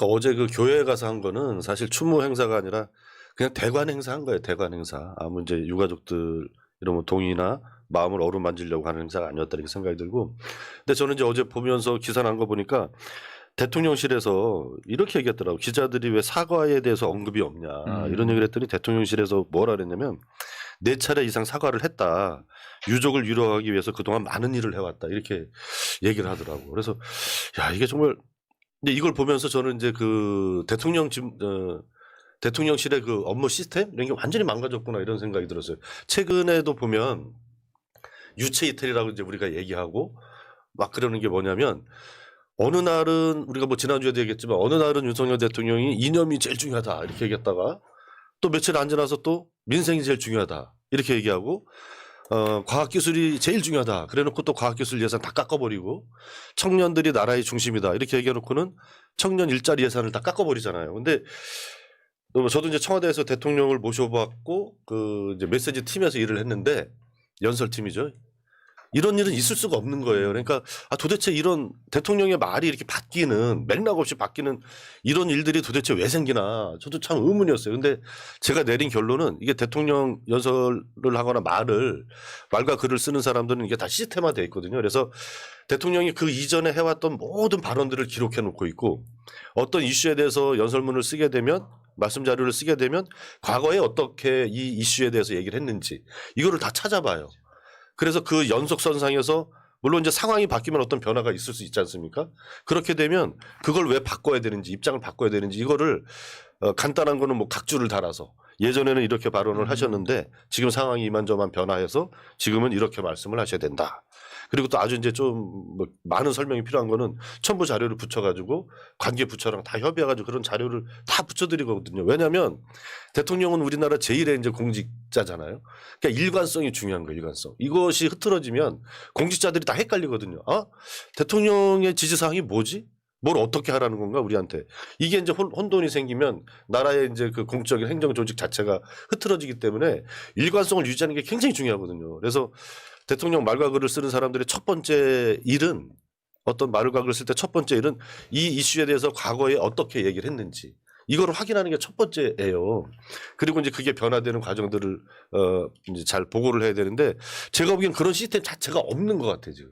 그러니까 어제 그 교회에 가서 한 거는 사실 추모 행사가 아니라 그냥 대관 행사 한 거예요. 대관 행사. 아무 이제 유가족들 이런 동의나 마음을 어루만지려고 하는 행사가 아니었다 이렇게 생각이 들고. 근데 저는 이제 어제 보면서 기사 난 거 보니까 대통령실에서 이렇게 얘기했더라고. 기자들이 왜 사과에 대해서 언급이 없냐 이런 얘기를 했더니 대통령실에서 뭐라 그랬냐면 4차례 이상 사과를 했다. 유족을 위로하기 위해서 그동안 많은 일을 해왔다. 이렇게 얘기를 하더라고. 그래서 야 이게 정말 근데 이걸 보면서 저는 이제 그 대통령실의 그 업무 시스템 이런 게 완전히 망가졌구나 이런 생각이 들었어요. 최근에도 보면 유체 이탈이라고 이제 우리가 얘기하고 막 그러는 게 뭐냐면 어느 날은 우리가 뭐 지난주에도 얘기했지만 어느 날은 윤석열 대통령이 이념이 제일 중요하다 이렇게 얘기했다가 또 며칠 안 지나서 또 민생이 제일 중요하다 이렇게 얘기하고 과학기술이 제일 중요하다 그래놓고 또 과학기술 예산 다 깎아버리고 청년들이 나라의 중심이다 이렇게 얘기해놓고는 청년 일자리 예산을 다 깎아버리잖아요. 근데 저도 이제 청와대에서 대통령을 모셔봤고 그 이제 메시지 팀에서 일을 했는데 연설팀이죠. 이런 일은 있을 수가 없는 거예요. 그러니까 도대체 이런 대통령의 말이 이렇게 바뀌는 맥락 없이 바뀌는 이런 일들이 도대체 왜 생기나 저도 참 의문이었어요. 근데 제가 내린 결론은 이게 대통령 연설을 하거나 말과 글을 쓰는 사람들은 이게 다 시스템화되어 있거든요. 그래서 대통령이 그 이전에 해왔던 모든 발언들을 기록해 놓고 있고 어떤 이슈에 대해서 연설문을 쓰게 되면 말씀 자료를 쓰게 되면 과거에 어떻게 이 이슈에 대해서 얘기를 했는지 이거를 다 찾아봐요. 그래서 그 연속선상에서 물론 이제 상황이 바뀌면 어떤 변화가 있을 수 있지 않습니까? 그렇게 되면 그걸 왜 바꿔야 되는지 입장을 바꿔야 되는지 이거를 간단한 거는 뭐 각주를 달아서 예전에는 이렇게 발언을 하셨는데 지금 상황이 이만저만 변화해서 지금은 이렇게 말씀을 하셔야 된다. 그리고 또 아주 이제 좀 뭐 많은 설명이 필요한 거는 첨부 자료를 붙여가지고 관계 부처랑 다 협의해가지고 그런 자료를 다 붙여드리거든요. 왜냐하면 대통령은 우리나라 제1의 이제 공직자잖아요. 그러니까 일관성이 중요한 거예요. 일관성. 이것이 흐트러지면 공직자들이 다 헷갈리거든요. 대통령의 지지사항이 뭐지? 뭘 어떻게 하라는 건가 우리한테. 이게 이제 혼돈이 생기면 나라의 이제 그 공적인 행정 조직 자체가 흐트러지기 때문에 일관성을 유지하는 게 굉장히 중요하거든요. 그래서 대통령 말과 글을 쓰는 사람들의 첫 번째 일은 어떤 말과 글을 쓸 때 첫 번째 일은 이 이슈에 대해서 과거에 어떻게 얘기를 했는지 이거를 확인하는 게 첫 번째예요. 그리고 이제 그게 변화되는 과정들을 이제 잘 보고를 해야 되는데 제가 보기엔 그런 시스템 자체가 없는 것 같아요 지금.